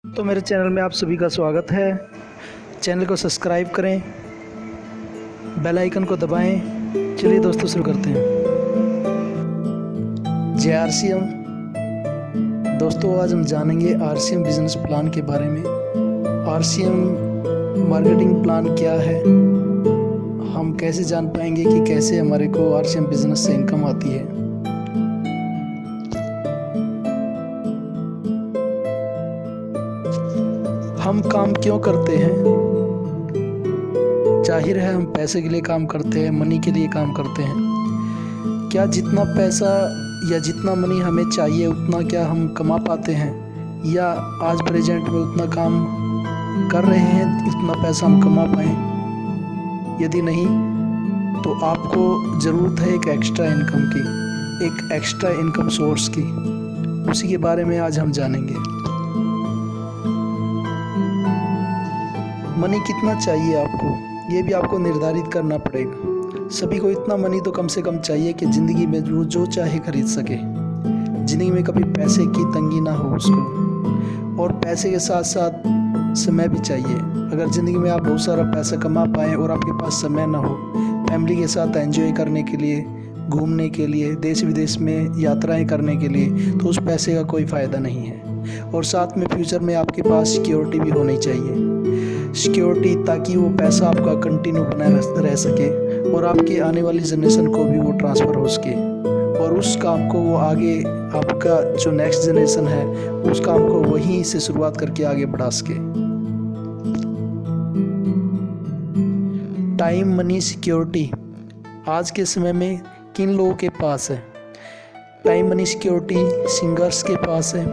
तो मेरे चैनल में आप सभी का स्वागत है। चैनल को सब्सक्राइब करें, बेल आइकन को दबाएं। चलिए दोस्तों शुरू करते हैं। जय आरसीएम। दोस्तों आज हम जानेंगे आरसीएम बिजनेस प्लान के बारे में। आरसीएम मार्केटिंग प्लान क्या है, हम कैसे जान पाएंगे कि कैसे हमारे को आरसीएम बिजनेस से इनकम आती है। हम काम क्यों करते हैं? जाहिर है हम पैसे के लिए काम करते हैं, मनी के लिए काम करते हैं। क्या जितना पैसा या जितना मनी हमें चाहिए उतना क्या हम कमा पाते हैं, या आज प्रेजेंट में उतना काम कर रहे हैं इतना पैसा हम कमा पाएँ? यदि नहीं तो आपको ज़रूरत है एक एक्स्ट्रा इनकम की, एक एक्स्ट्रा इनकम सोर्स की। उसी के बारे में आज हम जानेंगे। मनी कितना चाहिए आपको, ये भी आपको निर्धारित करना पड़ेगा। सभी को इतना मनी तो कम से कम चाहिए कि ज़िंदगी में जो चाहे खरीद सके, ज़िंदगी में कभी पैसे की तंगी ना हो उसको। और पैसे के साथ साथ समय भी चाहिए। अगर ज़िंदगी में आप बहुत सारा पैसा कमा पाएँ और आपके पास समय ना हो फैमिली के साथ एंजॉय करने के लिए, घूमने के लिए, देश विदेश में यात्राएं करने के लिए, तो उस पैसे का कोई फ़ायदा नहीं है। और साथ में फ्यूचर में आपके पास सिक्योरिटी भी होनी चाहिए, सिक्योरिटी, ताकि वो पैसा आपका कंटिन्यू बना रह सके और आपके आने वाली जनरेशन को भी वो ट्रांसफ़र हो सके, और उस काम को वो आगे, आपका जो नेक्स्ट जनरेशन है उस काम को वहीं से शुरुआत करके आगे बढ़ा सके। टाइम, मनी, सिक्योरिटी आज के समय में किन लोगों के पास है? टाइम, मनी, सिक्योरिटी सिंगर्स के पास है,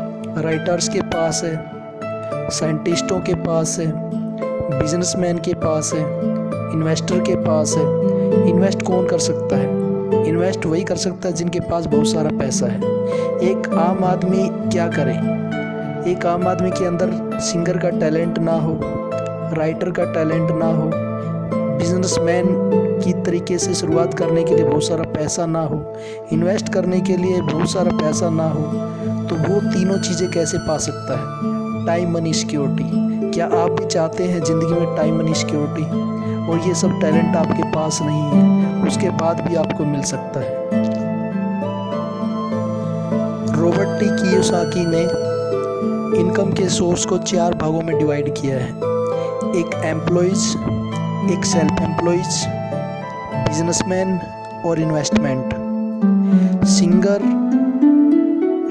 राइटर्स के पास है, साइंटिस्टों के पास है, बिजनेसमैन के पास है, इन्वेस्टर के पास है। इन्वेस्ट कौन कर सकता है? इन्वेस्ट वही कर सकता है जिनके पास बहुत सारा पैसा है। एक आम आदमी क्या करे? एक आम आदमी के अंदर सिंगर का टैलेंट ना हो, राइटर का टैलेंट ना हो, बिजनेसमैन की तरीके से शुरुआत करने के लिए बहुत सारा पैसा ना हो, इन्वेस्ट करने के लिए बहुत सारा पैसा ना हो, तो वो तीनों चीज़ें कैसे पा सकता है? Time, money, security. क्या आप भी चाहते हैं ज़िंदगी में टाइम, मनी, सिक्योरिटी, और ये सब टैलेंट आपके पास नहीं है, उसके बाद भी आपको मिल सकता है? रॉबर्ट टी कियोसाकी ने इनकम के सोर्स को 4 भागों में डिवाइड किया है। एक एम्प्लॉयज़, एक सेल्फ एम्प्लॉयज़, बिजनेसमैन और इन्वेस्टमेंट। सिंगर,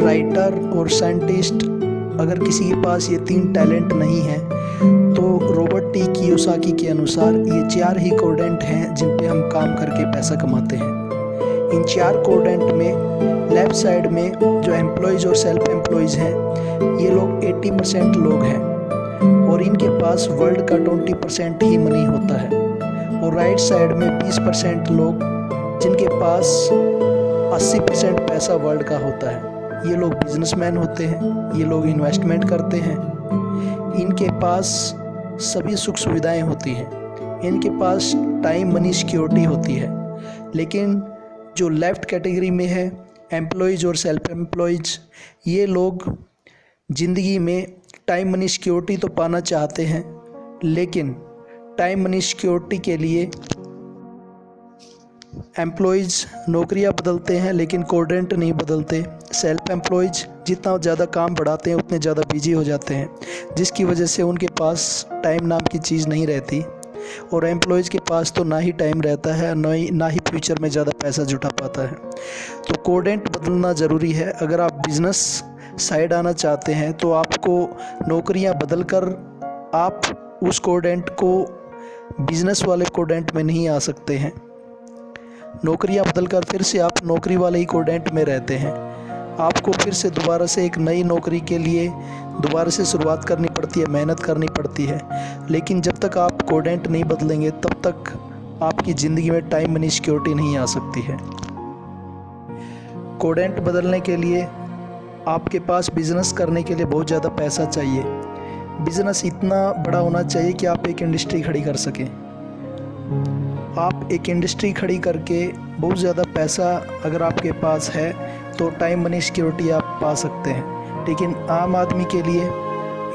राइटर और साइंटिस्ट, अगर किसी के पास ये 3 टैलेंट नहीं है तो रॉबर्ट टी कियोसाकी के अनुसार ये 4 ही कोडेंट हैं जिन पे हम काम करके पैसा कमाते हैं। इन 4 कोडेंट में लेफ़्ट साइड में जो एम्प्लॉयज़ और सेल्फ एम्प्लॉयज़ हैं, ये लोग 80% लोग हैं और इनके पास वर्ल्ड का 20% ही मनी होता है। और राइट साइड में 20% लोग जिनके पास 80% पैसा वर्ल्ड का होता है। ये लोग बिजनेसमैन होते हैं, ये लोग इन्वेस्टमेंट करते हैं, इनके पास सभी सुख सुविधाएं होती हैं, इनके पास टाइम, मनी, सिक्योरिटी होती है। लेकिन जो लेफ़्ट कैटेगरी में है, एम्प्लॉयज़ और सेल्फ एम्प्लॉयज़, ये लोग ज़िंदगी में टाइम, मनी, सिक्योरिटी तो पाना चाहते हैं, लेकिन टाइम, मनी, सिक्योरिटी के लिए एम्प्लॉयज़ नौकरियां बदलते हैं लेकिन कोडेंट नहीं बदलते। सेल्फ एम्प्लॉयज़ जितना ज़्यादा काम बढ़ाते हैं उतने ज़्यादा बिजी हो जाते हैं, जिसकी वजह से उनके पास टाइम नाम की चीज़ नहीं रहती। और एम्प्लॉयज़ के पास तो ना ही टाइम रहता है, ना ही फ्यूचर में ज़्यादा पैसा जुटा पाता है। तो कोडेंट बदलना ज़रूरी है। अगर आप बिज़नेस साइड आना चाहते हैं तो आपको नौकरियाँ बदल कर आप उस कोडेंट को बिज़नेस वाले कोडेंट में नहीं आ सकते हैं। नौकरियां बदलकर फिर से आप नौकरी वाले ही कोडेंट में रहते हैं। आपको फिर से दोबारा से एक नई नौकरी के लिए दोबारा से शुरुआत करनी पड़ती है, मेहनत करनी पड़ती है। लेकिन जब तक आप कोडेंट नहीं बदलेंगे तब तक आपकी ज़िंदगी में टाइम, मनी, सिक्योरिटी नहीं आ सकती है। कोडेंट बदलने के लिए आपके पास बिज़नेस करने के लिए बहुत ज़्यादा पैसा चाहिए। बिज़नेस इतना बड़ा होना चाहिए कि आप एक इंडस्ट्री खड़ी कर सकें। आप एक इंडस्ट्री खड़ी करके बहुत ज़्यादा पैसा अगर आपके पास है तो टाइम, मनी, सिक्योरिटी आप पा सकते हैं। लेकिन आम आदमी के लिए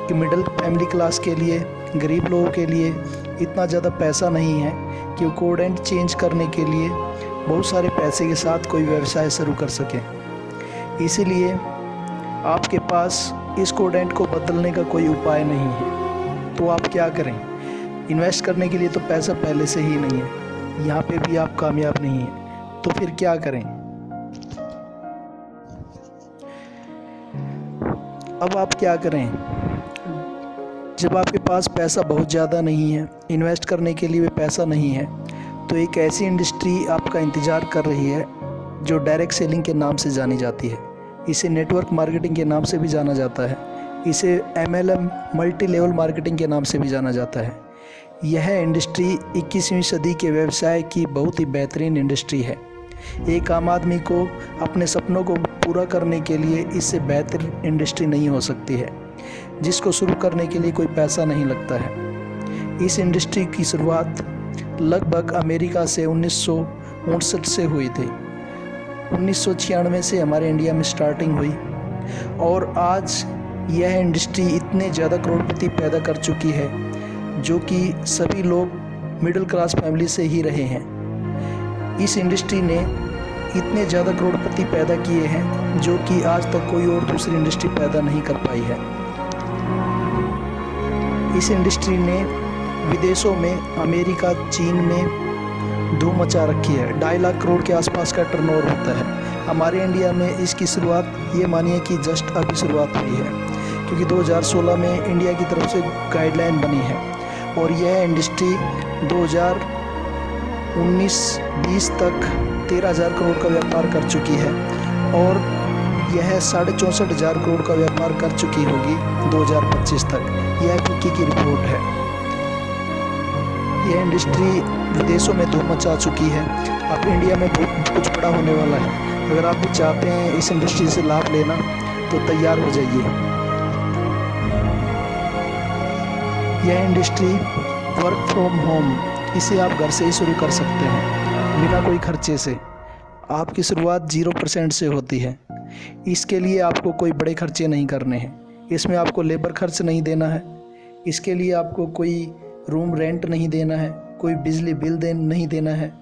कि मिडिल फैमिली क्लास के लिए, गरीब लोगों के लिए इतना ज़्यादा पैसा नहीं है कि वो कोडेंट चेंज करने के लिए बहुत सारे पैसे के साथ कोई व्यवसाय शुरू कर सकें। इसीलिए आपके पास इस कोडेंट को बदलने का कोई उपाय नहीं है, तो आप क्या करें? इन्वेस्ट करने के लिए तो पैसा पहले से ही नहीं है, यहाँ पे भी आप कामयाब नहीं हैं, तो फिर क्या करें? अब आप क्या करें? जब आपके पास पैसा बहुत ज़्यादा नहीं है, इन्वेस्ट करने के लिए भी पैसा नहीं है, तो एक ऐसी इंडस्ट्री आपका इंतज़ार कर रही है जो डायरेक्ट सेलिंग के नाम से जानी जाती है। इसे नेटवर्क मार्केटिंग के नाम से भी जाना जाता है। इसे MLM मल्टी लेवल मार्केटिंग के नाम से भी जाना जाता है। यह इंडस्ट्री 21वीं सदी के व्यवसाय की बहुत ही बेहतरीन इंडस्ट्री है। एक आम आदमी को अपने सपनों को पूरा करने के लिए इससे बेहतर इंडस्ट्री नहीं हो सकती है, जिसको शुरू करने के लिए कोई पैसा नहीं लगता है। इस इंडस्ट्री की शुरुआत लगभग अमेरिका से 1959 से हुई थी। 1996 से हमारे इंडिया में स्टार्टिंग हुई और आज यह इंडस्ट्री इतने ज़्यादा करोड़पति पैदा कर चुकी है जो कि सभी लोग मिडिल क्लास फैमिली से ही रहे हैं। इस इंडस्ट्री ने इतने ज़्यादा करोड़पति पैदा किए हैं जो कि आज तक कोई और दूसरी इंडस्ट्री पैदा नहीं कर पाई है। इस इंडस्ट्री ने विदेशों में, अमेरिका, चीन में धूम मचा रखी है। 2.5 लाख करोड़ के आसपास का टर्नओवर होता है। हमारे इंडिया में इसकी शुरुआत ये मानिए कि जस्ट अभी शुरुआत हुई है, क्योंकि 2016 में इंडिया की तरफ से गाइडलाइन बनी है और यह इंडस्ट्री 2019-20 तक 13,000 करोड़ का व्यापार कर चुकी है और यह 64,500 करोड़ का व्यापार कर चुकी होगी 2025 तक। यह FICCI की रिपोर्ट है। यह इंडस्ट्री विदेशों में धूम मचा चुकी है। अब इंडिया में बहुत कुछ बड़ा होने वाला है। अगर आप भी चाहते हैं इस इंडस्ट्री से लाभ लेना तो तैयार हो जाइए। यह इंडस्ट्री वर्क फ्रॉम होम, इसे आप घर से ही शुरू कर सकते हैं बिना कोई खर्चे से। आपकी शुरुआत 0% से होती है। इसके लिए आपको कोई बड़े खर्चे नहीं करने हैं। इसमें आपको लेबर खर्च नहीं देना है। इसके लिए आपको कोई रूम रेंट नहीं देना है, कोई बिजली बिल नहीं देना है।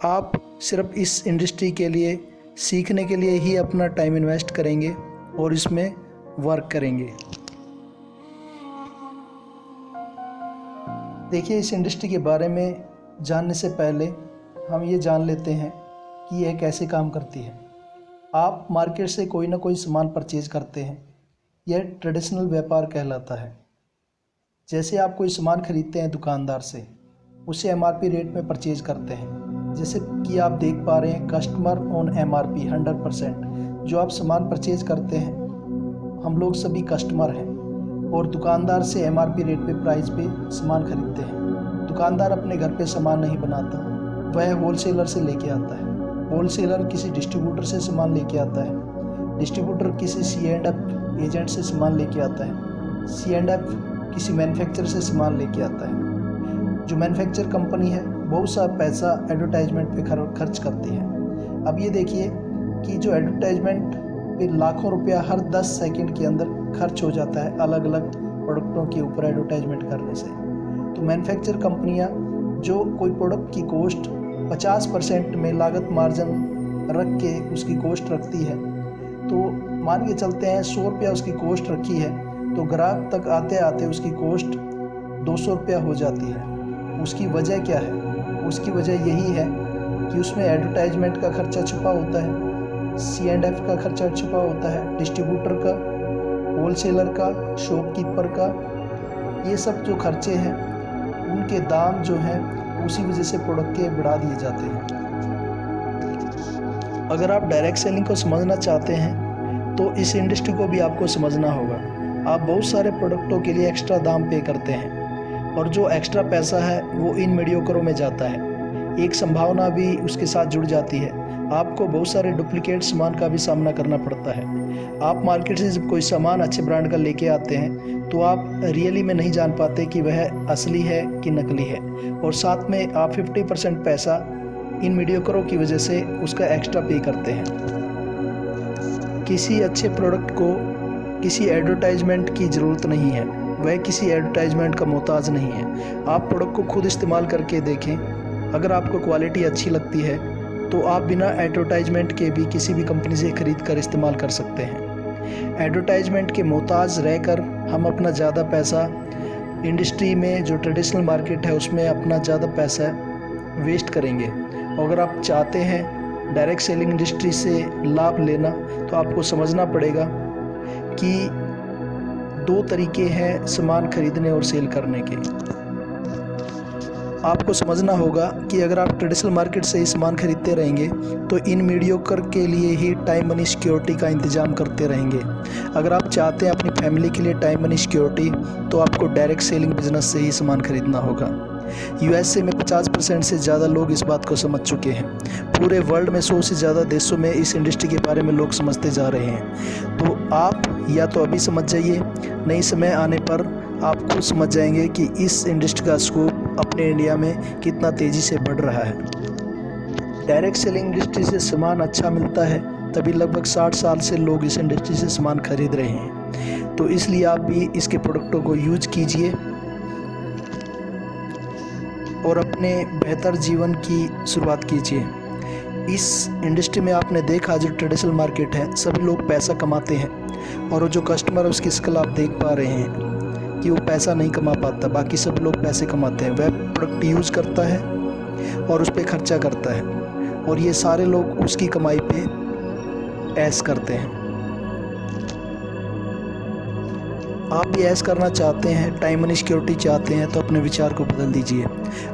आप सिर्फ इस इंडस्ट्री के लिए, सीखने के लिए ही अपना टाइम इन्वेस्ट करेंगे और इसमें वर्क करेंगे। देखिए, इस इंडस्ट्री के बारे में जानने से पहले हम ये जान लेते हैं कि यह कैसे काम करती है। आप मार्केट से कोई ना कोई सामान परचेज करते हैं, यह ट्रेडिशनल व्यापार कहलाता है। जैसे आप कोई सामान खरीदते हैं दुकानदार से, उसे MRP रेट में परचेज करते हैं। जैसे कि आप देख पा रहे हैं, कस्टमर ऑन MRP 100%। जो आप सामान परचेज करते हैं, हम लोग सभी कस्टमर हैं और दुकानदार से MRP रेट पे प्राइस पे सामान खरीदते हैं। दुकानदार अपने घर पे सामान नहीं बनाता, वह होलसेलर से लेके आता है। होलसेलर किसी डिस्ट्रीब्यूटर से सामान लेके आता है। डिस्ट्रीब्यूटर किसी C&F एजेंट से सामान लेके आता है। C&F किसी मैन्युफैक्चरर से सामान लेके आता है। जो मैन्युफैक्चर कंपनी है बहुत सा पैसा एडवर्टाइजमेंट पे खर्च करती है। अब ये देखिए कि जो एडवर्टाइजमेंट पे लाखों रुपया हर 10 सेकंड के अंदर खर्च हो जाता है अलग अलग प्रोडक्टों के ऊपर एडवर्टाइजमेंट करने से। तो मैन्युफैक्चर कंपनियां जो कोई प्रोडक्ट की कॉस्ट 50% में लागत मार्जिन रख के उसकी कॉस्ट रखती है, तो मान के चलते हैं 100 रुपया उसकी कॉस्ट रखी है, तो ग्राहक तक आते आते उसकी कॉस्ट 200 रुपया हो जाती है। उसकी वजह क्या है? उसकी वजह यही है कि उसमें एडवर्टाइजमेंट का खर्चा छुपा होता है, C&F का खर्चा छुपा होता है, डिस्ट्रीब्यूटर का, होलसेलर का, शॉपकीपर का। ये सब जो खर्चे हैं उनके दाम जो हैं उसी वजह से प्रोडक्ट के बढ़ा दिए जाते हैं। अगर आप डायरेक्ट सेलिंग को समझना चाहते हैं तो इस इंडस्ट्री को भी आपको समझना होगा। आप बहुत सारे प्रोडक्टों के लिए एक्स्ट्रा दाम पे करते हैं और जो एक्स्ट्रा पैसा है वो इन मीडियोकरों में जाता है। एक संभावना भी उसके साथ जुड़ जाती है। आपको बहुत सारे डुप्लीकेट सामान का भी सामना करना पड़ता है। आप मार्केट से जब कोई सामान अच्छे ब्रांड का लेके आते हैं तो आप रियली में नहीं जान पाते कि वह असली है कि नकली है, और साथ में आप 50% पैसा इन मीडियोकरों की वजह से उसका एक्स्ट्रा पे करते हैं। किसी अच्छे प्रोडक्ट को किसी एडवर्टाइजमेंट की ज़रूरत नहीं है, वह किसी एडवर्टाइजमेंट का मोहताज नहीं है। आप प्रोडक्ट को खुद इस्तेमाल करके देखें, अगर आपको क्वालिटी अच्छी लगती है तो आप बिना एडवर्टाइजमेंट के भी किसी भी कंपनी से ख़रीद कर इस्तेमाल कर सकते हैं। एडवर्टाइजमेंट के मोहताज रहकर हम अपना ज़्यादा पैसा इंडस्ट्री में, जो ट्रेडिशनल मार्केट है उसमें अपना ज़्यादा पैसा वेस्ट करेंगे। अगर आप चाहते हैं डायरेक्ट सेलिंग इंडस्ट्री से लाभ लेना तो आपको समझना पड़ेगा कि 2 तरीके हैं सामान खरीदने और सेल करने के। आपको समझना होगा कि अगर आप ट्रेडिशनल मार्केट से ही सामान खरीदते रहेंगे तो इन मीडियोकर के लिए ही टाइम मनी सिक्योरिटी का इंतज़ाम करते रहेंगे। अगर आप चाहते हैं अपनी फैमिली के लिए टाइम मनी सिक्योरिटी तो आपको डायरेक्ट सेलिंग बिजनेस से ही सामान खरीदना होगा। यूएसए में 50% से ज़्यादा लोग इस बात को समझ चुके हैं। पूरे वर्ल्ड में 100 से ज़्यादा देशों में इस इंडस्ट्री के बारे में लोग समझते जा रहे हैं। तो आप या तो अभी समझ जाइए, नहीं समय आने पर आप खुद समझ जाएंगे कि इस इंडस्ट्री का स्कोप अपने इंडिया में कितना तेज़ी से बढ़ रहा है। डायरेक्ट सेलिंग इंडस्ट्री से सामान अच्छा मिलता है, तभी लगभग 60 साल से लोग इस इंडस्ट्री से सामान खरीद रहे हैं। तो इसलिए आप भी इसके प्रोडक्टों को यूज कीजिए और अपने बेहतर जीवन की शुरुआत कीजिए। इस इंडस्ट्री में आपने देखा, जो ट्रेडिशनल मार्केट है सभी लोग पैसा कमाते हैं और जो कस्टमर उसकी स्किल आप देख पा रहे हैं कि वो पैसा नहीं कमा पाता, बाकी सब लोग पैसे कमाते हैं। वह प्रोडक्ट यूज़ करता है और उस पर खर्चा करता है और ये सारे लोग उसकी कमाई पे ऐश करते हैं। आप भी ऐश करना चाहते हैं, टाइम मनी सिक्योरिटी चाहते हैं तो अपने विचार को बदल दीजिए।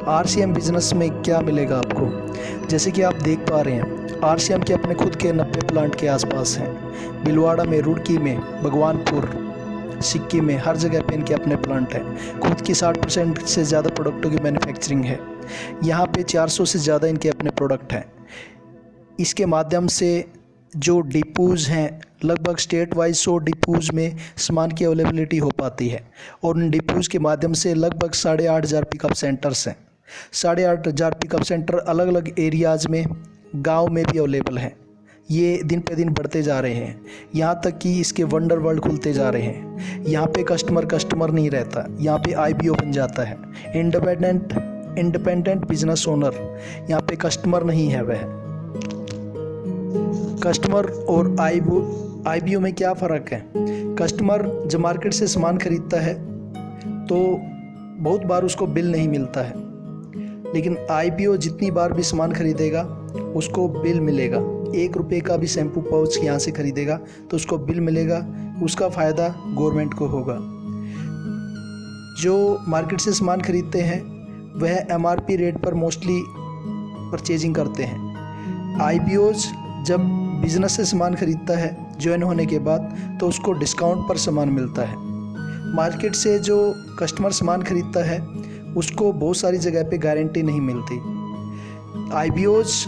आरसीएम बिजनेस में क्या मिलेगा आपको? जैसे कि आप देख पा रहे हैं, आरसीएम के अपने खुद के 90 प्लांट के आसपास हैं। भीलवाड़ा में, रुड़की में, भगवानपुर, सिक्किम में, हर जगह पे इनके अपने प्लांट हैं। खुद की 60% से ज़्यादा प्रोडक्टों की मैन्युफैक्चरिंग है। यहाँ पे 400 से ज़्यादा इनके अपने प्रोडक्ट हैं। इसके माध्यम से जो डिपोज़ हैं, लगभग स्टेट वाइज 100 डिपोज़ में सामान की अवेलेबिलिटी हो पाती है और उन डिपोज़ के माध्यम से लगभग 8,500 पिकअप सेंटर्स हैं। 8,500 पिकअप सेंटर अलग अलग एरियाज़ में, गांव में भी अवेलेबल हैं। ये दिन पे दिन बढ़ते जा रहे हैं, यहाँ तक कि इसके वंडर वर्ल्ड खुलते जा रहे हैं। यहाँ पे कस्टमर नहीं रहता, यहाँ पे आईबीओ बन जाता है, इंडिपेंडेंट बिजनेस ओनर। यहाँ पे कस्टमर नहीं है। वह कस्टमर और आईबीओ में क्या फ़र्क है? कस्टमर जब मार्केट से सामान खरीदता है तो बहुत बार उसको बिल नहीं मिलता है, लेकिन आईबीओ जितनी बार भी सामान खरीदेगा उसको बिल मिलेगा। 1 रुपये का भी शैम्पू पाउच यहाँ से खरीदेगा तो उसको बिल मिलेगा, उसका फ़ायदा गवर्नमेंट को होगा। जो मार्केट से सामान खरीदते हैं वह एमआरपी रेट पर मोस्टली परचेजिंग करते हैं। आईबीओज जब बिज़नेस से सामान खरीदता है ज्वाइन होने के बाद तो उसको डिस्काउंट पर सामान मिलता है। मार्केट से जो कस्टमर सामान खरीदता है उसको बहुत सारी जगह पे गारंटी नहीं मिलती। आईबीओज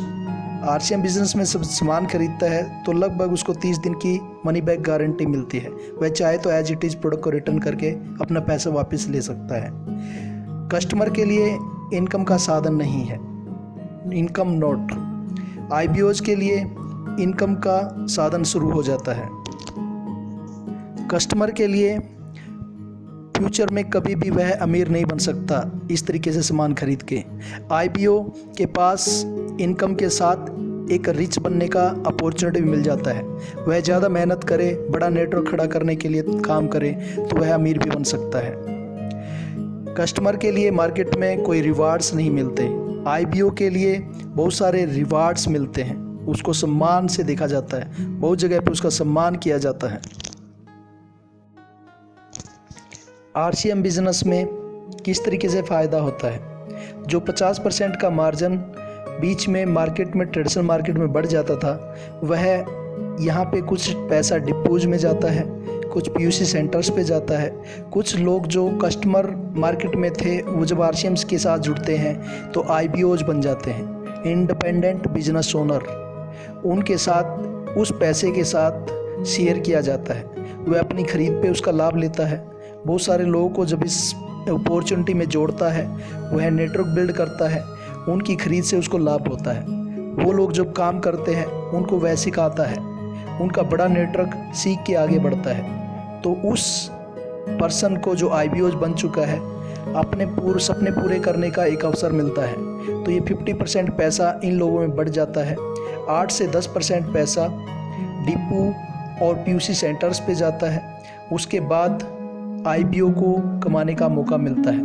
आरसीएम बिजनेस में सब सामान खरीदता है तो लगभग उसको 30 दिन की मनी बैक गारंटी मिलती है। वह चाहे तो एज इट इज़ प्रोडक्ट को रिटर्न करके अपना पैसा वापस ले सकता है। कस्टमर के लिए इनकम का साधन नहीं है, इनकम नोट। आईबीओज के लिए इनकम का साधन शुरू हो जाता है। कस्टमर के लिए फ्यूचर में कभी भी वह अमीर नहीं बन सकता इस तरीके से सामान खरीद के। आईबीओ के पास इनकम के साथ एक रिच बनने का अपॉर्चुनिटी भी मिल जाता है। वह ज़्यादा मेहनत करे, बड़ा नेटवर्क खड़ा करने के लिए काम करे तो वह अमीर भी बन सकता है। कस्टमर के लिए मार्केट में कोई रिवार्ड्स नहीं मिलते, आईबीओ के लिए बहुत सारे रिवार्ड्स मिलते हैं। उसको सम्मान से देखा जाता है, बहुत जगह पे उसका सम्मान किया जाता है। आरसीएम बिजनेस में किस तरीके से फ़ायदा होता है? जो 50% का मार्जिन बीच में मार्केट में, ट्रेडिशनल मार्केट में बढ़ जाता था, वह यहाँ पे कुछ पैसा डिपोज में जाता है, कुछ पीयूसी सेंटर्स पे जाता है। कुछ लोग जो कस्टमर मार्केट में थे वो जब आरसीएम के साथ जुड़ते हैं तो आईबीओज बन जाते हैं, इंडिपेंडेंट बिजनेस ओनर। उनके साथ उस पैसे के साथ शेयर किया जाता है, वह अपनी ख़रीद पे उसका लाभ लेता है। बहुत सारे लोगों को जब इस अपॉर्चुनिटी में जोड़ता है, वह नेटवर्क बिल्ड करता है, उनकी ख़रीद से उसको लाभ होता है। वो लोग जब काम करते हैं उनको वह सिखाता है, उनका बड़ा नेटवर्क सीख के आगे बढ़ता है। तो उस पर्सन को जो IPOs बन चुका है अपने सपने पूरे करने का एक अवसर मिलता है। तो ये 50% पैसा इन लोगों में बढ़ जाता है। 8 से 10% पैसा डिपो और PUC सेंटर्स पे जाता है। उसके बाद IPO को कमाने का मौका मिलता है।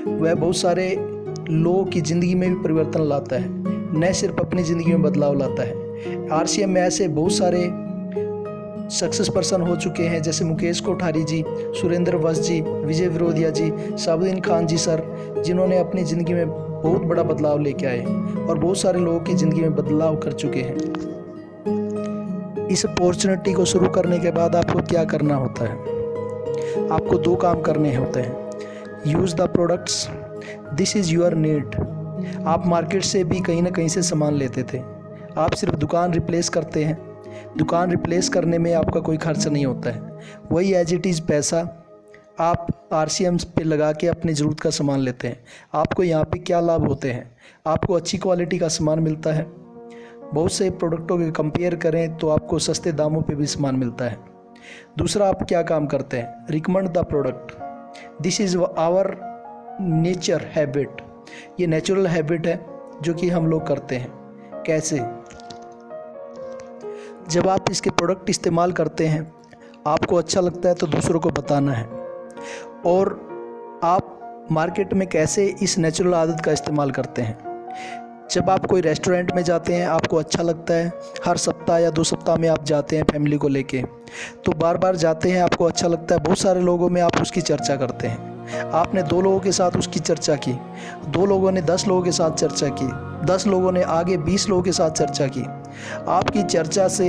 वह बहुत सारे लोगों की ज़िंदगी में भी परिवर्तन लाता है, न सिर्फ अपनी ज़िंदगी में बदलाव लाता है। RCM में ऐसे बहुत सारे सक्सेस पर्सन हो चुके हैं, जैसे मुकेश कोठारी जी, सुरेंद्र वस्त जी, विजय विरोधिया जी, साबुद्दीन खान जी सर, जिन्होंने अपनी ज़िंदगी में बहुत बड़ा बदलाव लेके आए और बहुत सारे लोगों की ज़िंदगी में बदलाव कर चुके हैं। इस अपॉर्चुनिटी को शुरू करने के बाद आपको क्या करना होता है? आपको 2 काम करने होते हैं। Use the products, this is your need. आप मार्केट से भी कहीं ना कहीं से सामान लेते थे, आप सिर्फ दुकान रिप्लेस करते हैं। दुकान रिप्लेस करने में आपका कोई खर्च नहीं होता है। वही एज इट इज़ पैसा आप RCM पे लगा के अपनी ज़रूरत का सामान लेते हैं। आपको यहाँ पे क्या लाभ होते हैं? आपको अच्छी क्वालिटी का सामान मिलता है। बहुत से प्रोडक्टों के कंपेयर करें तो आपको सस्ते दामों पे भी सामान मिलता है। दूसरा, आप क्या काम करते हैं? Recommend the product, this is our nature habit. ये नेचुरल हैबिट है जो कि हम लोग करते हैं। कैसे? जब आप इसके प्रोडक्ट इस्तेमाल करते हैं, आपको अच्छा लगता है तो दूसरों को बताना है। और आप मार्केट में कैसे इस नेचुरल आदत का इस्तेमाल करते हैं? जब आप कोई रेस्टोरेंट में जाते हैं, आपको अच्छा लगता है, हर सप्ताह या 2 सप्ताह में आप जाते हैं फैमिली को लेके, तो बार बार जाते हैं, आपको अच्छा लगता है। बहुत सारे लोगों में आप उसकी चर्चा करते हैं। आपने 2 लोगों के साथ उसकी चर्चा की, 2 लोगों ने 10 लोगों के साथ चर्चा की, 10 लोगों ने आगे 20 लोगों के साथ चर्चा की। आपकी चर्चा से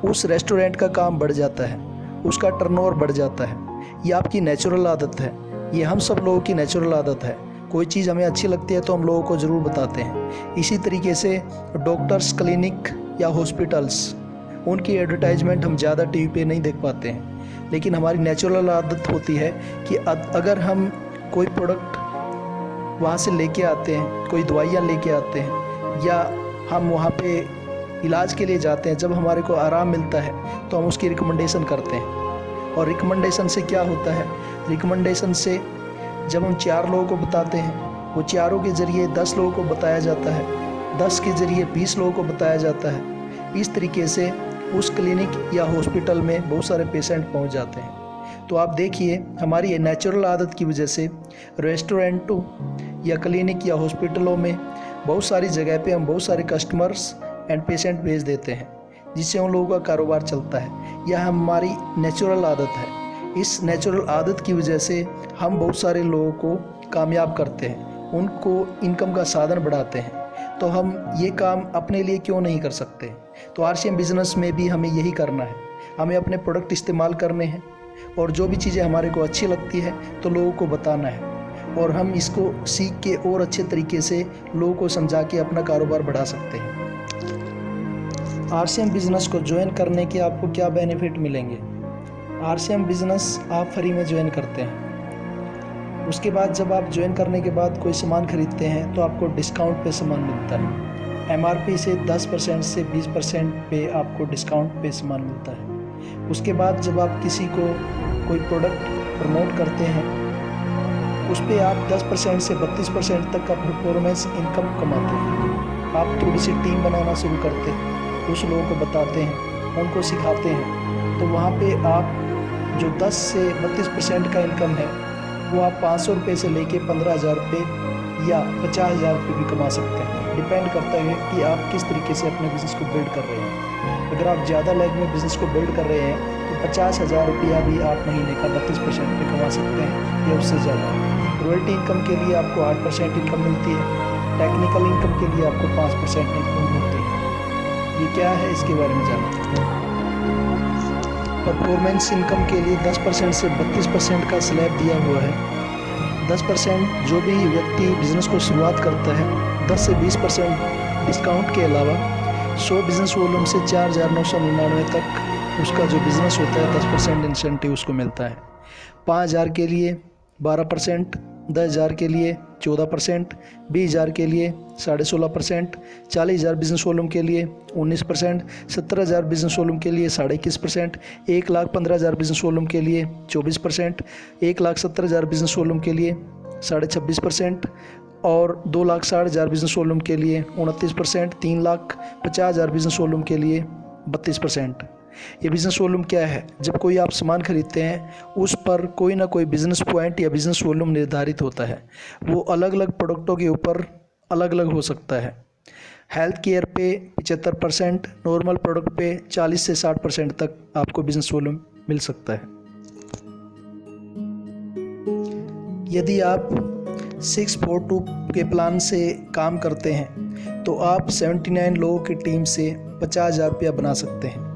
उस रेस्टोरेंट का काम बढ़ जाता है, उसका टर्नओवर बढ़ जाता है। ये आपकी नेचुरल आदत है, ये हम सब लोगों की नेचुरल आदत है। कोई चीज़ हमें अच्छी लगती है तो हम लोगों को ज़रूर बताते हैं। इसी तरीके से डॉक्टर्स, क्लिनिक या हॉस्पिटल्स, उनकी एडवर्टाइजमेंट हम ज़्यादा TV पे नहीं देख पाते हैं, लेकिन हमारी नेचुरल आदत होती है कि अगर हम कोई प्रोडक्ट वहाँ से लेके आते हैं, कोई दवाइयाँ लेके आते हैं, या हम वहाँ पे इलाज के लिए जाते हैं, जब हमारे को आराम मिलता है तो हम उसकी रिकमेंडेशन करते हैं। और रिकमेंडेशन से क्या होता है? रिकमेंडेशन से जब हम 4 लोगों को बताते हैं, वो 4 के ज़रिए 10 लोगों को बताया जाता है, 10 के ज़रिए 20 लोगों को बताया जाता है। इस तरीके से उस क्लिनिक या हॉस्पिटल में बहुत सारे पेशेंट पहुंच जाते हैं। तो आप देखिए, हमारी ये नेचुरल आदत की वजह से रेस्टोरेंटों या क्लिनिक या हॉस्पिटलों में बहुत सारी जगह पे हम बहुत सारे कस्टमर्स एंड पेशेंट भेज देते हैं, जिससे उन लोगों का कारोबार चलता है। यह हमारी नेचुरल आदत है। इस नेचुरल आदत की वजह से हम बहुत सारे लोगों को कामयाब करते हैं, उनको इनकम का साधन बढ़ाते हैं। तो हम ये काम अपने लिए क्यों नहीं कर सकते? तो RCM बिज़नेस में भी हमें यही करना है। हमें अपने प्रोडक्ट इस्तेमाल करने हैं और जो भी चीज़ें हमारे को अच्छी लगती है तो लोगों को बताना है, और हम इसको सीख के और अच्छे तरीके से लोगों को समझा के अपना कारोबार बढ़ा सकते हैं। RCM बिज़नेस को ज्वाइन करने के आपको क्या बेनिफिट मिलेंगे? RCM बिज़नेस आप फ्री में ज्वाइन करते हैं। उसके बाद जब आप ज्वाइन करने के बाद कोई सामान खरीदते हैं तो आपको डिस्काउंट पे सामान मिलता है। MRP से 10% से 20% पे आपको डिस्काउंट पे सामान मिलता है। उसके बाद जब आप किसी को कोई प्रोडक्ट प्रमोट करते हैं, उस पर आप 10% से 32% तक का परफॉर्मेंस इनकम कमाते हैं। आप थोड़ी सी टीम बनाना शुरू करते हैं, कुछ लोगों को बताते हैं, उनको सिखाते हैं, तो वहाँ पे आप जो 10 से 32% का इनकम है वो आप 500 रुपये से लेके 15,000 रुपये या 50,000 रुपये भी कमा सकते हैं। डिपेंड करता है कि आप किस तरीके से अपने बिज़नेस को बिल्ड कर रहे हैं। अगर आप ज़्यादा लेग में बिज़नेस को बिल्ड कर रहे हैं तो 50,000 रुपया भी आप महीने का 32% पे कमा सकते हैं या उससे ज़्यादा। रॉयल्टी इनकम के लिए आपको 8% इनकम मिलती है। टेक्निकल इनकम के लिए आपको 5% इनकम मिलती है। ये क्या है, इसके बारे में जानते हैं। परफॉर्मेंस इनकम के लिए 10% से 32% का स्लैब दिया हुआ है। 10% जो भी व्यक्ति बिज़नेस को शुरुआत करता है, 10 से 20% डिस्काउंट के अलावा 100 बिज़नेस वॉल्यूम से 4,999 तक उसका जो बिज़नेस होता है 10% इंसेंटिव उसको मिलता है। 5,000 के लिए 12%, 10,000 के लिए 14%, 20,000 के लिए 16.5%, 40,000 बिजनेस वॉल्यूम के लिए 19%, 70,000 बिजनेस वॉल्यूम के लिए 21.5%, 1,15,000 बिजनेस वॉल्यूम के लिए 24%, 1,70,000 बिजनेस वॉल्यूम के लिए 26.5% और 2,60,000 बिजनेस वॉल्यूम के लिए 29%, 3,50,000 बिजनेस वॉल्यूम के लिए 32%। ये बिज़नेस वॉल्यूम क्या है? जब कोई आप सामान खरीदते हैं उस पर कोई ना कोई बिज़नेस पॉइंट या बिज़नेस वॉल्यूम निर्धारित होता है। वो अलग अलग प्रोडक्टों के ऊपर अलग अलग हो सकता है। हेल्थ केयर पे 75%, नॉर्मल प्रोडक्ट पे 40 से 60% तक आपको बिज़नेस वॉल्यूम मिल सकता है। यदि आप 642 के प्लान से काम करते हैं तो आप 79 लोगों की टीम से 50,000 रुपया बना सकते हैं।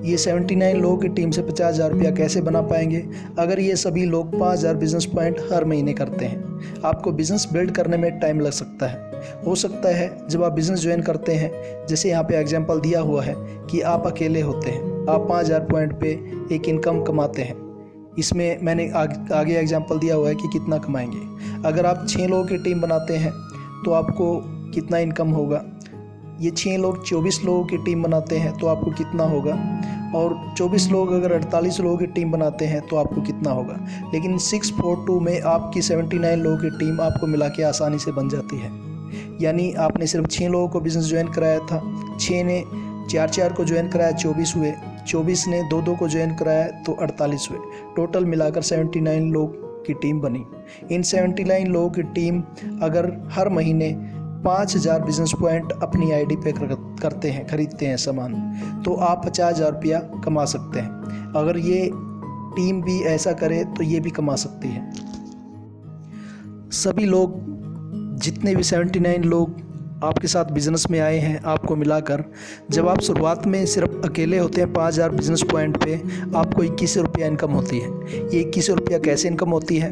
ये 79 लोगों की टीम से 50,000 रुपया कैसे बना पाएंगे? अगर ये सभी लोग 5,000 बिजनेस पॉइंट हर महीने करते हैं। आपको बिज़नेस बिल्ड करने में टाइम लग सकता है। हो सकता है जब आप बिज़नेस ज्वाइन करते हैं, जैसे यहाँ पे एग्जांपल दिया हुआ है कि आप अकेले होते हैं, आप 5,000 पॉइंट पे एक इनकम कमाते हैं। इसमें मैंने आगे एग्जांपल दिया हुआ है कि कितना कमाएंगे। अगर आप 6 लोगों की टीम बनाते हैं तो आपको कितना इनकम होगा। ये 6 लोग 24 लोगों की टीम बनाते हैं तो आपको कितना होगा, और 24 लोग अगर 48 लोगों की टीम बनाते हैं तो आपको कितना होगा। लेकिन 642 में आपकी 79 लोगों की टीम आपको मिला के आसानी से बन जाती है। यानी आपने सिर्फ 6 लोगों को बिज़नेस ज्वाइन कराया था, 6 ने 4 को ज्वाइन कराया 24 हुए, 24 ने 2 को ज्वाइन कराया तो 48 हुए। टोटल मिलाकर 79 लोग की टीम बनी। इन 79 लोगों की टीम अगर हर महीने 5,000 बिजनेस पॉइंट अपनी आईडी पे करते हैं, खरीदते हैं सामान, तो आप 50,000 रुपया कमा सकते हैं। अगर ये टीम भी ऐसा करे तो ये भी कमा सकती है। सभी लोग, जितने भी 79 लोग आपके साथ बिज़नेस में आए हैं, आपको मिलाकर, जब आप शुरुआत में सिर्फ अकेले होते हैं 5,000 बिजनेस पॉइंट पे, आपको 21 रुपया इनकम होती है। ये 21 रुपया कैसे इनकम होती है?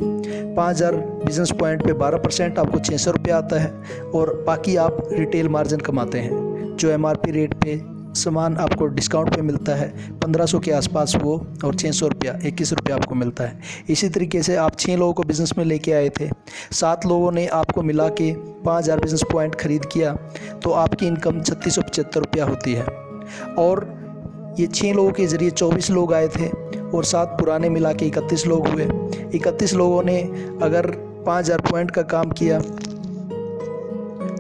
5,000 बिजनेस पॉइंट पे 12% आपको 600 रुपया आता है, और बाकी आप रिटेल मार्जिन कमाते हैं। जो MRP रेट पे सामान आपको डिस्काउंट पे मिलता है 1500 के आसपास वो, और 600 रुपया 21 रुपया आपको मिलता है। इसी तरीके से आप 6 लोगों को बिज़नेस में लेके आए थे, 7 लोगों ने आपको मिला के 5,000 बिजनेस पॉइंट ख़रीद किया तो आपकी इनकम 3675 रुपया होती है। और ये 6 लोगों के ज़रिए 24 लोग आए थे और 7 पुराने मिला के 31 लोग हुए। 31 लोगों ने अगर 5,000 पॉइंट का काम किया,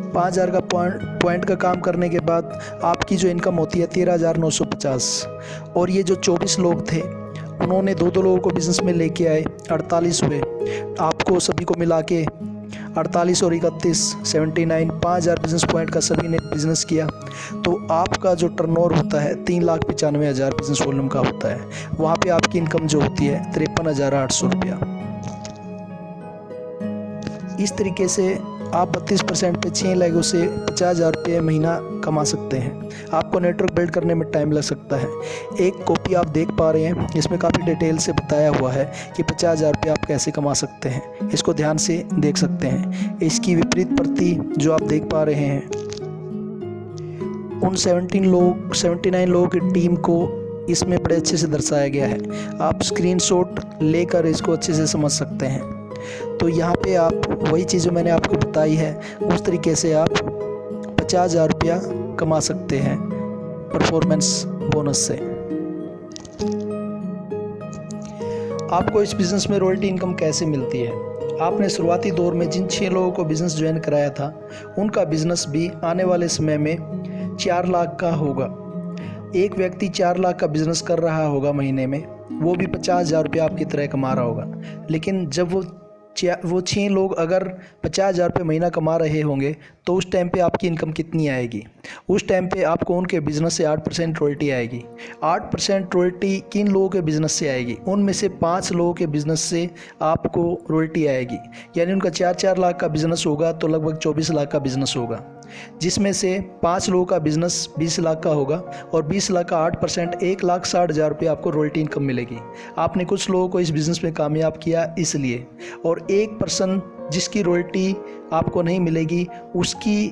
5,000 का पॉइंट का काम करने के बाद आपकी जो इनकम होती है 13,950। और ये जो 24 लोग थे उन्होंने 2 लोगों को बिज़नेस में लेके आए, 48 हुए। आपको सभी को मिला के 48 और 31 79, 5,000 बिजनेस पॉइंट का सभी ने बिज़नेस किया तो आपका जो टर्नओवर होता है 3,95,000 बिजनेस वॉल्यूम का होता है। वहाँ पे आपकी इनकम जो होती है 53,800 रुपया। इस तरीके से आप 32% पे 6 लोगों से 50,000 रुपये महीना कमा सकते हैं। आपको नेटवर्क बिल्ड करने में टाइम लग सकता है। एक कॉपी आप देख पा रहे हैं, इसमें काफ़ी डिटेल से बताया हुआ है कि 50,000 रुपये आप कैसे कमा सकते हैं। इसको ध्यान से देख सकते हैं। इसकी विपरीत प्रति जो आप देख पा रहे हैं, उन 79 लोगों की टीम को इसमें बड़े अच्छे से दर्शाया गया है। आप स्क्रीनशॉट लेकर इसको अच्छे से समझ सकते हैं। तो यहाँ पे आप वही चीज़ मैंने आपको बताई है, उस तरीके से आप 50,000 रुपया कमा सकते हैं परफॉर्मेंस बोनस से। आपको इस बिज़नेस में रॉयल्टी इनकम कैसे मिलती है? आपने शुरुआती दौर में जिन 6 लोगों को बिज़नेस ज्वाइन कराया था उनका बिज़नेस भी आने वाले समय में 4 लाख का होगा। एक व्यक्ति 4 लाख का बिज़नेस कर रहा होगा महीने में, वो भी 50,000 रुपया आपकी तरह कमा रहा होगा। लेकिन जब वो 6 लोग अगर 50,000 रुपये महीना कमा रहे होंगे तो उस टाइम पे आपकी इनकम कितनी आएगी? उस टाइम पे आपको उनके बिज़नेस से 8% रॉयल्टी आएगी। 8% रॉयल्टी किन लोगों के बिज़नेस से आएगी? उनमें से 5 लोगों के बिज़नेस से आपको रॉयल्टी आएगी। यानी उनका 4-4 लाख का बिज़नेस होगा तो लगभग 24 लाख का बिज़नेस होगा, जिसमें से 5 लोगों का बिज़नेस 20 लाख का होगा, और 20 लाख का 8% 1,60,000 रुपये आपको रॉयल्टी इनकम मिलेगी। आपने कुछ लोगों को इस बिज़नेस में कामयाब किया इसलिए। और 1% जिसकी रॉयल्टी आपको नहीं मिलेगी उसकी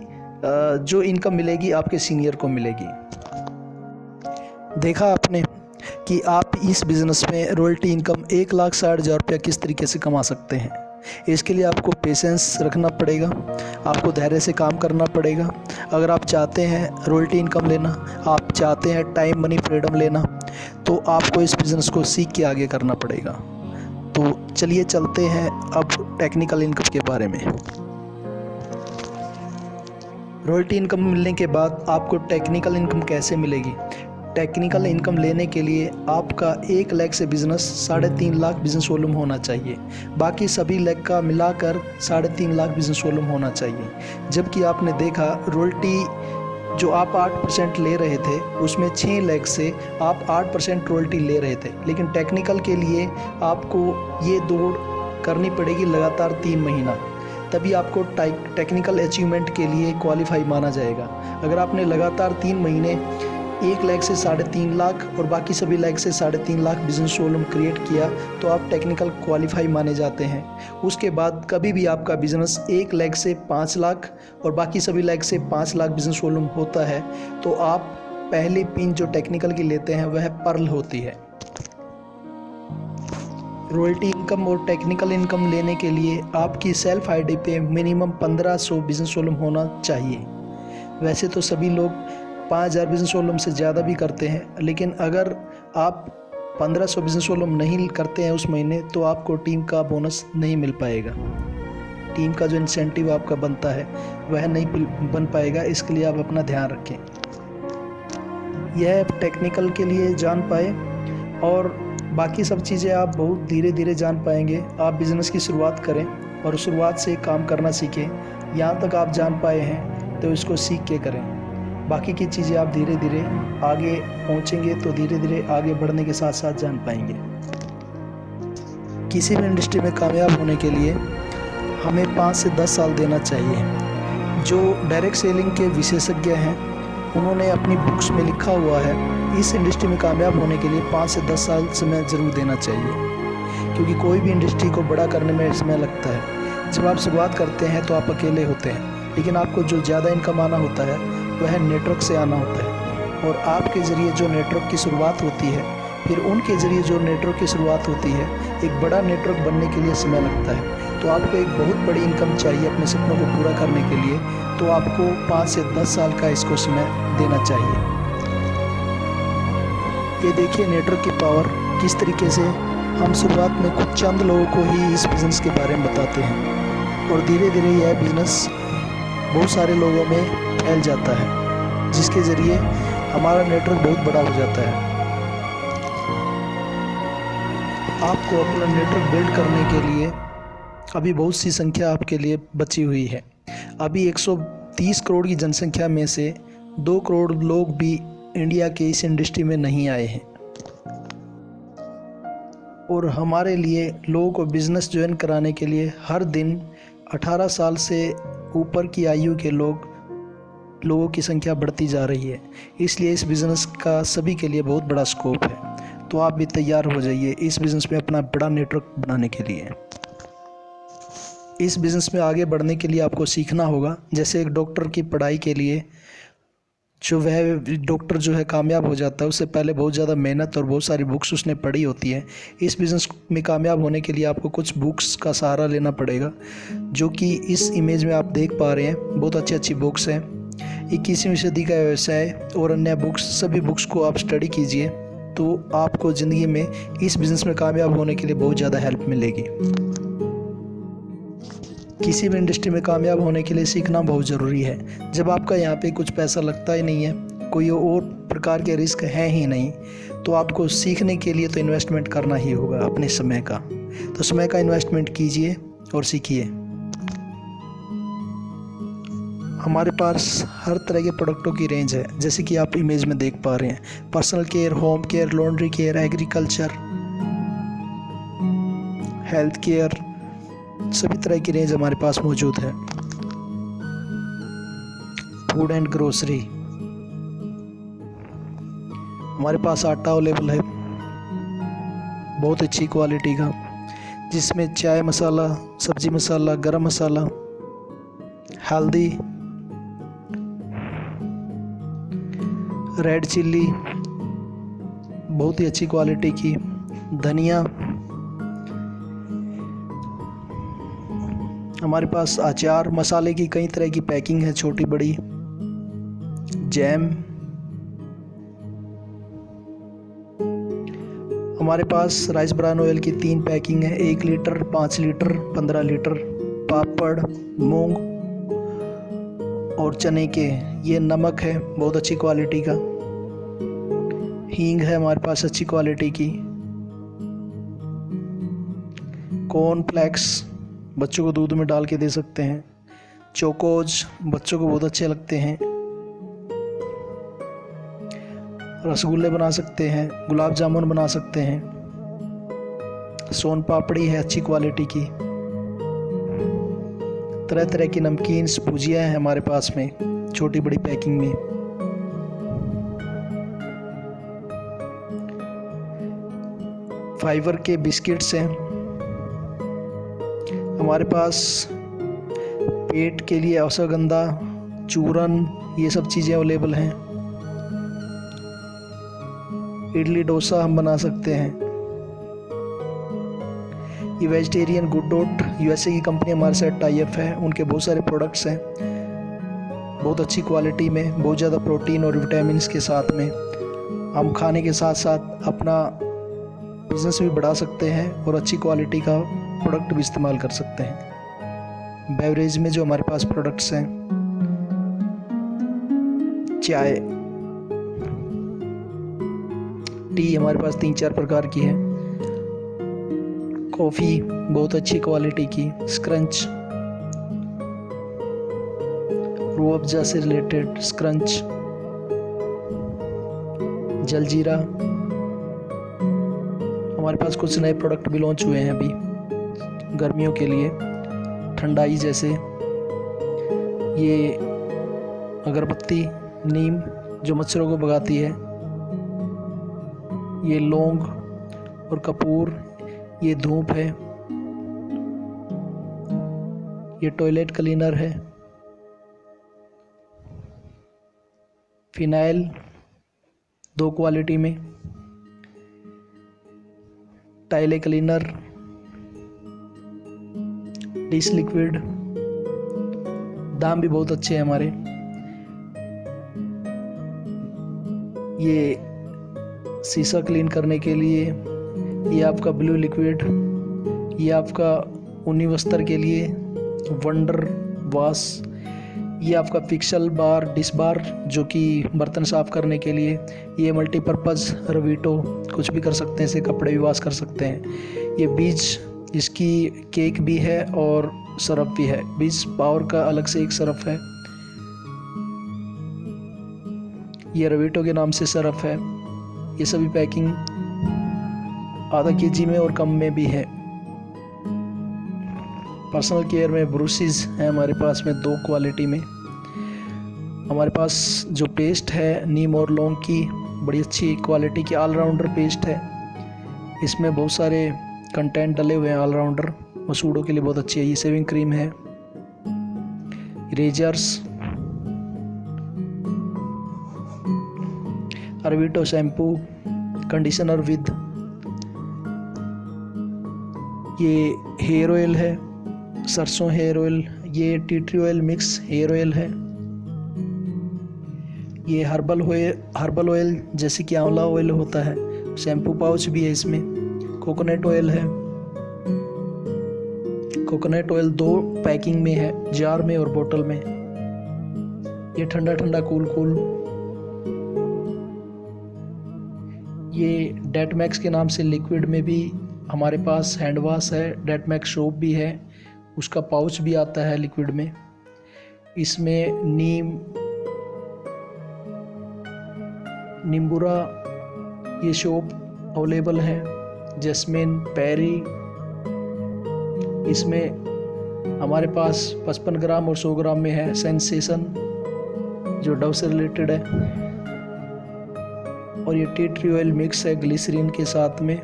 जो इनकम मिलेगी आपके सीनियर को मिलेगी। देखा आपने कि आप इस बिज़नेस में रॉयल्टी इनकम 1,60,000 रुपया किस तरीके से कमा सकते हैं। इसके लिए आपको पेशेंस रखना पड़ेगा, आपको धैर्य से काम करना पड़ेगा। अगर आप चाहते हैं रॉयल्टी इनकम लेना, आप चाहते हैं टाइम मनी फ्रीडम लेना, तो आपको इस बिज़नेस को सीख के आगे करना पड़ेगा। तो चलिए चलते हैं अब टेक्निकल इनकम के बारे में। रॉयल्टी इनकम मिलने के बाद आपको टेक्निकल इनकम कैसे मिलेगी? टेक्निकल इनकम लेने के लिए आपका 1 लाख से बिज़नेस 3.5 लाख बिज़नेस वॉल्यूम होना चाहिए। बाकी सभी लाख का मिलाकर 3.5 लाख बिज़नेस वॉल्यूम होना चाहिए। जबकि आपने देखा रॉयल्टी जो आप 8% ले रहे थे उसमें 6 लाख से आप 8% रॉयल्टी ले रहे थे, लेकिन टेक्निकल के लिए आपको ये दौड़ करनी पड़ेगी लगातार 3 महीना, तभी आपको टेक्निकल अचीवमेंट के लिए क्वालिफाई माना जाएगा। अगर आपने लगातार 3 महीने 1 लाख से 3.5 लाख और बाकी सभी लाख से 3.5 लाख बिजनेस वॉल्यूम क्रिएट किया तो आप टेक्निकल क्वालिफाई माने जाते हैं। उसके बाद कभी भी आपका बिजनेस 1 लाख से 5 लाख और बाकी सभी लाख से 5 लाख बिजनेस वॉल्यूम होता है तो आप पहली पिन जो टेक्निकल की लेते हैं वह पर्ल होती है। रॉयल्टी इनकम और टेक्निकल इनकम लेने के लिए आपकी सेल्फ आईडी पे मिनिमम 1500 बिजनेस वॉल्यूम होना चाहिए। वैसे तो सभी लोग 5000 बिजनेस वॉल्यूम से ज़्यादा भी करते हैं, लेकिन अगर आप 1500 बिजनेस वॉल्यूम नहीं करते हैं उस महीने तो आपको टीम का बोनस नहीं मिल पाएगा। टीम का जो इंसेंटिव आपका बनता है वह नहीं बन पाएगा, इसके लिए आप अपना ध्यान रखें। यह टेक्निकल के लिए जान पाए और बाकी सब चीज़ें आप बहुत धीरे धीरे जान पाएंगे। आप बिज़नेस की शुरुआत करें और शुरुआत से काम करना सीखें। यहाँ तक आप जान पाए हैं तो इसको सीख के करें। बाकी की चीज़ें आप धीरे धीरे आगे पहुँचेंगे तो धीरे धीरे आगे बढ़ने के साथ साथ जान पाएंगे। किसी भी इंडस्ट्री में कामयाब होने के लिए हमें 5 से 10 साल देना चाहिए। जो डायरेक्ट सेलिंग के विशेषज्ञ हैं उन्होंने अपनी बुक्स में लिखा हुआ है इस इंडस्ट्री में कामयाब होने के लिए 5 से 10 साल समय ज़रूर देना चाहिए, क्योंकि कोई भी इंडस्ट्री को बड़ा करने में समय लगता है। जब आप शुरुआत करते हैं तो आप अकेले होते हैं, लेकिन आपको जो ज़्यादा इनकम आना होता है वह नेटवर्क से आना होता है और आपके ज़रिए जो नेटवर्क की शुरुआत होती है फिर उनके ज़रिए जो नेटवर्क की शुरुआत होती है, एक बड़ा नेटवर्क बनने के लिए समय लगता है। तो आपको एक बहुत बड़ी इनकम चाहिए अपने सपनों को पूरा करने के लिए, तो आपको 5 से 10 साल का इसको समय देना चाहिए। ये देखिए नेटवर्क की पावर किस तरीके से हम शुरुआत में कुछ चंद लोगों को ही इस बिज़नेस के बारे में बताते हैं और धीरे धीरे यह बिज़नेस बहुत सारे लोगों में फैल जाता है, जिसके ज़रिए हमारा नेटवर्क बहुत बड़ा हो जाता है। आपको अपना नेटवर्क बिल्ड करने के लिए अभी बहुत सी संख्या आपके लिए बची हुई है। अभी 130 करोड़ की जनसंख्या में से 2 करोड़ लोग भी इंडिया के इस इंडस्ट्री में नहीं आए हैं और हमारे लिए लोगों को बिज़नेस ज्वाइन कराने के लिए हर दिन 18 साल से ऊपर की आयु के लोगों की संख्या बढ़ती जा रही है। इसलिए इस बिज़नेस का सभी के लिए बहुत बड़ा स्कोप है। तो आप भी तैयार हो जाइए इस बिज़नेस में अपना बड़ा नेटवर्क बनाने के लिए। इस बिज़नेस में आगे बढ़ने के लिए आपको सीखना होगा। जैसे एक डॉक्टर की पढ़ाई के लिए जो वह डॉक्टर जो है कामयाब हो जाता है उससे पहले बहुत ज़्यादा मेहनत और बहुत सारी बुक्स उसने पढ़ी होती है। इस बिज़नेस में कामयाब होने के लिए आपको कुछ बुक्स का सहारा लेना पड़ेगा, जो कि इस इमेज में आप देख पा रहे हैं। बहुत अच्छी अच्छी बुक्स हैं। 21वीं सदी का व्यवसाय और अन्य बुक्स, सभी बुक्स को आप स्टडी कीजिए तो आपको ज़िंदगी में इस बिज़नेस में कामयाब होने के लिए बहुत ज़्यादा हेल्प मिलेगी। किसी भी इंडस्ट्री में कामयाब होने के लिए सीखना बहुत ज़रूरी है। जब आपका यहाँ पे कुछ पैसा लगता ही नहीं है, कोई और प्रकार के रिस्क हैं ही नहीं, तो आपको सीखने के लिए तो इन्वेस्टमेंट करना ही होगा अपने समय का। तो समय का इन्वेस्टमेंट कीजिए और सीखिए। हमारे पास हर तरह के प्रोडक्टों की रेंज है, जैसे कि आप इमेज में देख पा रहे हैं। Personal care, home care, laundry care, agriculture, health care, सभी तरह की रेंज हमारे पास मौजूद है। फूड एंड ग्रोसरी, हमारे पास आटा अवेलेबल है बहुत अच्छी क्वालिटी का, जिसमें चाय मसाला, सब्जी मसाला, गरम मसाला, हल्दी, रेड चिल्ली, बहुत ही अच्छी क्वालिटी की, धनिया, हमारे पास अचार मसाले की कई तरह की पैकिंग है, छोटी बड़ी। जैम, हमारे पास राइस ब्रान ऑयल की 3 पैकिंग है, 1 लीटर, 5 लीटर, 15 लीटर। पापड़, मूंग और चने के। ये नमक है बहुत अच्छी क्वालिटी का। हींग है हमारे पास अच्छी क्वालिटी की। कॉर्नफ्लेक्स बच्चों को दूध में डाल के दे सकते हैं। चोकोज बच्चों को बहुत अच्छे लगते हैं। रसगुल्ले बना सकते हैं, गुलाब जामुन बना सकते हैं। सोन पापड़ी है अच्छी क्वालिटी की। तरह तरह की नमकीन्स, भुजिया हैं हमारे पास में छोटी बड़ी पैकिंग में। फाइबर के बिस्किट्स हैं हमारे पास। पेट के लिए अश्वगंधा, चूरन, ये सब चीज़ें अवेलेबल हैं। इडली डोसा हम बना सकते हैं। ये वेजिटेरियन गुड डॉट यूएसए की कंपनी हमारे साथ टाई अप है। उनके बहुत सारे प्रोडक्ट्स हैं बहुत अच्छी क्वालिटी में, बहुत ज़्यादा प्रोटीन और विटामिन के साथ में। हम खाने के साथ साथ अपना बिज़नेस भी बढ़ा सकते हैं और अच्छी क्वालिटी का प्रोडक्ट भी इस्तेमाल कर सकते हैं। बेवरेज में जो हमारे पास प्रोडक्ट्स हैं, चाय, टी हमारे पास 3-4 प्रकार की है। कॉफ़ी बहुत अच्छी क्वालिटी की, स्क्रंच, रूह अफ़ज़ा से रिलेटेड स्क्रंच, जलजीरा। हमारे पास कुछ नए प्रोडक्ट भी लॉन्च हुए हैं अभी गर्मियों के लिए। ठंडाई जैसे ये अगरबत्ती, नीम जो मच्छरों को भगाती है, ये लौंग और कपूर, ये धूप है, ये टॉयलेट क्लीनर है। फिनाइल 2 क्वालिटी में, टाइले क्लीनर, डिश लिक्विड। दाम भी बहुत अच्छे हैं हमारे। ये शीशा क्लीन करने के लिए, ये आपका ब्लू लिक्विड, ये आपका ऊनी वस्त्र के लिए वंडर वॉश, ये आपका पिक्सल बार, डिश बार जो कि बर्तन साफ़ करने के लिए, ये मल्टीपर्पज़ रवीटो, कुछ भी कर सकते हैं, इसे कपड़े भी वॉश कर सकते हैं। ये बीज, इसकी केक भी है और सरफ भी है। बीज पावर का अलग से एक सरफ है। ये रवीटो के नाम से सरफ है। ये सभी पैकिंग आधा केजी में और कम में भी है। पर्सनल केयर में ब्रूसेस हैं हमारे पास में 2 क्वालिटी में। हमारे पास जो पेस्ट है नीम और लौंग की, बड़ी अच्छी क्वालिटी की ऑलराउंडर पेस्ट है। इसमें बहुत सारे कंटेंट डले हुए हैं ऑलराउंडर, मसूड़ों के लिए बहुत अच्छी है। ये शेविंग क्रीम है। इरेजर्स, रवीटो शैम्पू, कंडीशनर विद, ये हेयर ऑयल है, सरसों हेयर ऑयल, ये tea tree oil mix hair oil है। ये हर्बल ऑयल जैसे कि आंवला ऑयल होता है, शैम्पू पाउच भी है इसमें। कोकोनट ऑयल है। कोकोनट ऑयल 2 पैकिंग में है, जार में और बोतल में। ये ठंडा ठंडा कूल कूल। ये डेटमैक्स के नाम से लिक्विड में भी हमारे पास हैंड वॉश है। डेटमैक्स सोप भी है, उसका पाउच भी आता है लिक्विड में। इसमें नींबूरा ये सोप अवेलेबल है। जैस्मिन, पेरी। इसमें हमारे पास 55 ग्राम और 100 ग्राम में है। सेंसेशन जो डव से रिलेटेड है। और ये टी ट्री ऑयल मिक्स है ग्लिसरीन के साथ में।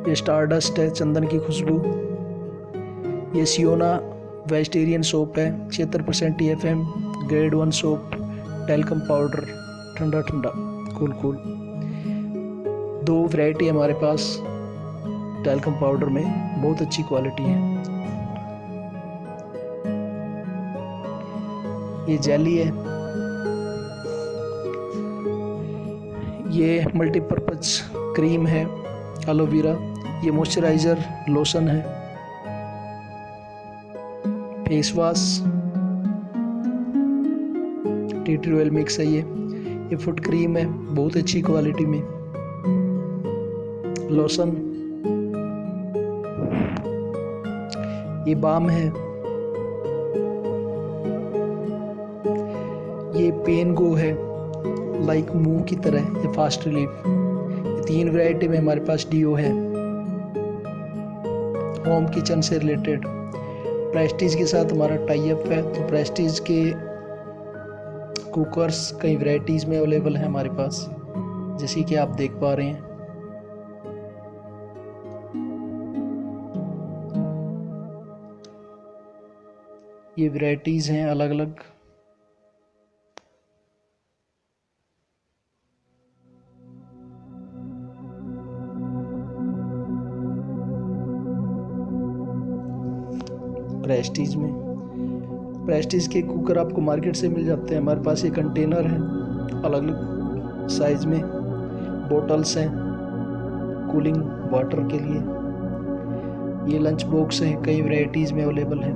ये स्टारडस्ट है, चंदन की खुशबू। ये सियोना वेजिटेरियन सोप है, 76% TFM, grade 1 soap, talcum powder, ठंडा ठंडा कूल कूल। 2 वैरायटी हमारे पास टेल्कम पाउडर में, बहुत अच्छी क्वालिटी है। ये जेली है, ये मल्टीपर्पज़ क्रीम है एलोवेरा, ये मॉइस्चराइज़र लोशन है, face wash T tree oil mix है, ये फुट क्रीम है बहुत अच्छी क्वालिटी में, लोशन, ये बाम है, ये पेन गो है लाइक मुंह की तरह, ये फास्ट रिलीफ। ये 3 वैरायटी में हमारे पास डीओ है होम किचन से रिलेटेड। प्रेस्टीज के साथ हमारा टाई अप है, तो प्रेस्टीज के कुकर्स कई वैरायटीज़ में अवेलेबल है हमारे पास, जैसे कि आप देख पा रहे हैं। ये वैरायटीज़ हैं अलग अलग। प्रेस्टीज के कुकर आपको मार्केट से मिल जाते हैं। हमारे पास ये कंटेनर हैं अलग अलग साइज में, बोटल्स हैं कूलिंग वाटर के लिए, ये लंच बॉक्स हैं कई वैरायटीज़ में अवेलेबल हैं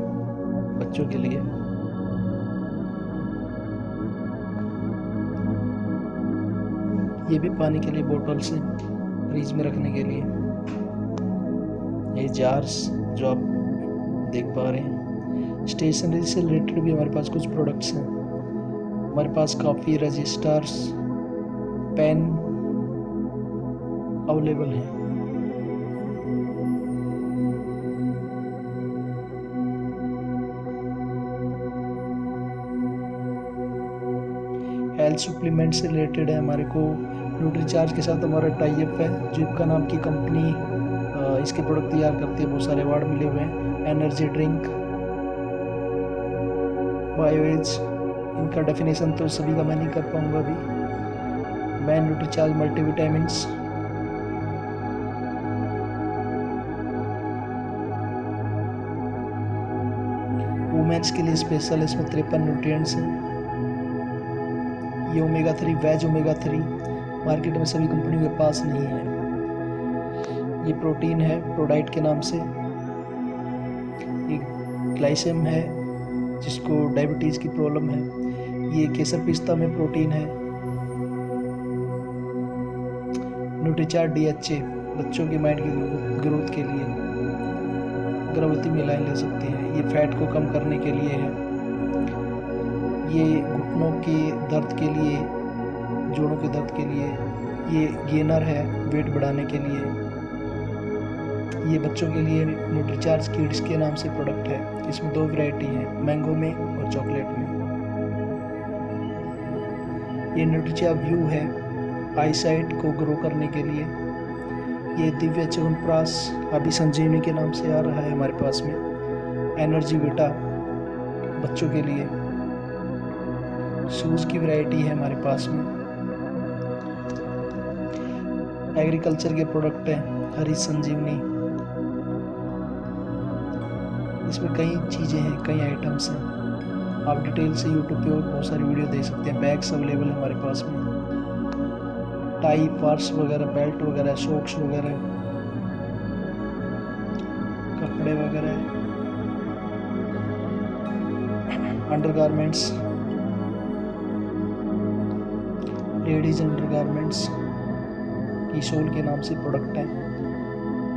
बच्चों के लिए। ये भी पानी के लिए बोटल्स हैं फ्रीज में रखने के लिए। ये जार्स जो आप देख पा रहे हैं। स्टेशनरी से रिलेटेड भी हमारे पास कुछ प्रोडक्ट्स हैं। हमारे पास काफ़ी रजिस्टर्स, पेन अवेलेबल हैं। हेल्थ सप्लीमेंट से रिलेटेड है हमारे को। न्यूट्रीचार्ज के साथ हमारा टाई अप है, जिपका नाम की कंपनी इसके प्रोडक्ट तैयार करती है, बहुत सारे अवार्ड मिले हुए हैं। एनर्जी ड्रिंक, बायोएज, इनका डेफिनेशन तो सभी का मैं नहीं कर पाऊंगा अभी। मैं न्यूट्रीचार्ज मल्टीविटामिन्स, वुमेन्स के लिए स्पेशल, इसमें 53 न्यूट्रिएंट्स हैं। ये ओमेगा 3 वेज ओमेगा 3 मार्केट में सभी कंपनियों के पास नहीं है। ये प्रोटीन है प्रोडाइट के नाम से। ये ग्लाइसेम है जिसको डायबिटीज़ की प्रॉब्लम है। ये केसर पिस्ता में प्रोटीन है। न्यूट्रीचार्ज DHA बच्चों के माइंड की ग्रोथ के लिए, गर्भवती महिलाएं ले सकती हैं। ये फैट को कम करने के लिए है। ये घुटनों के दर्द के लिए, जोड़ों के दर्द के लिए। ये गेनर है वेट बढ़ाने के लिए। ये बच्चों के लिए न्यूट्रीचार्ज किड्स के नाम से प्रोडक्ट है। इसमें 2 वैरायटी है, मैंगो में और चॉकलेट में। ये न्यूट्रीचार्ज व्यू है आईसाइट को ग्रो करने के लिए। ये दिव्य च्यवनप्राश अभी संजीवनी के नाम से आ रहा है हमारे पास में। एनर्जी विटा बच्चों के लिए। शूज़ की वैरायटी है हमारे पास में। एग्रीकल्चर के प्रोडक्ट हैं हरी संजीवनी। इसमें कई चीज़ें हैं, कई आइटम्स हैं। आप डिटेल से यूट्यूब पे और बहुत सारी वीडियो देख सकते हैं। बैग्स अवेलेबल है हमारे पास में, टाई, पर्स वगैरह, बेल्ट वगैरह, सॉक्स वगैरह, कपड़े वगैरह, अंडरगारमेंट्स, लेडीज अंडरगारमेंट्स की सोल के नाम से प्रोडक्ट हैं।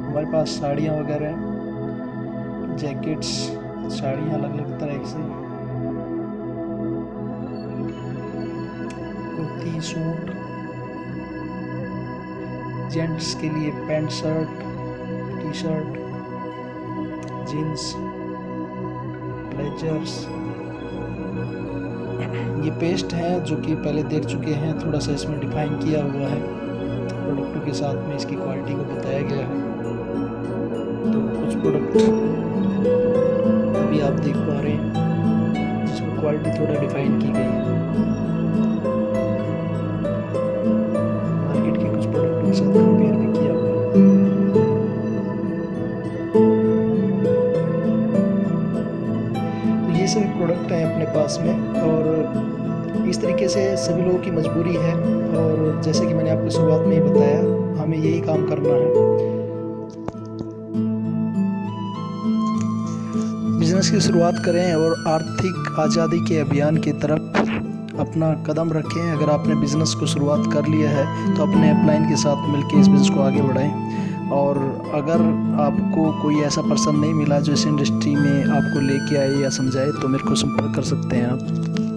हमारे पास साड़ियाँ वगैरह हैं, जैकेट्स, साड़ियाँ अलग अलग तरह से, कुर्ती, सूट, जेंट्स के लिए pant shirt, T shirt, jeans, blazers. ये पेस्ट है जो कि पहले देख चुके हैं, थोड़ा सा इसमें डिफाइन किया हुआ है, प्रोडक्टों के साथ में इसकी क्वालिटी को बताया गया है। तो कुछ प्रोडक्ट अभी आप देख पा रहे हैं जिसमें क्वालिटी थोड़ा डिफाइन की गई है। मार्केट के कुछ प्रोडक्टों के साथ कंपेयर भी किया हुआ है। तो ये सभी प्रोडक्ट हैं अपने पास में, और इस तरीके से सभी लोगों की मजबूरी है। और जैसे कि मैंने आपको शुरुआत में ही बताया, हमें यही काम करना है। बिजनेस की शुरुआत करें और आर्थिक आज़ादी के अभियान की तरफ अपना कदम रखें। अगर आपने बिज़नेस को शुरुआत कर लिया है तो अपने अपलाइन के साथ मिलकर इस बिज़नेस को आगे बढ़ाएं। और अगर आपको कोई ऐसा पर्सन नहीं मिला जो इस इंडस्ट्री में आपको लेके आए या समझाए, तो मेरे को संपर्क कर सकते हैं आप।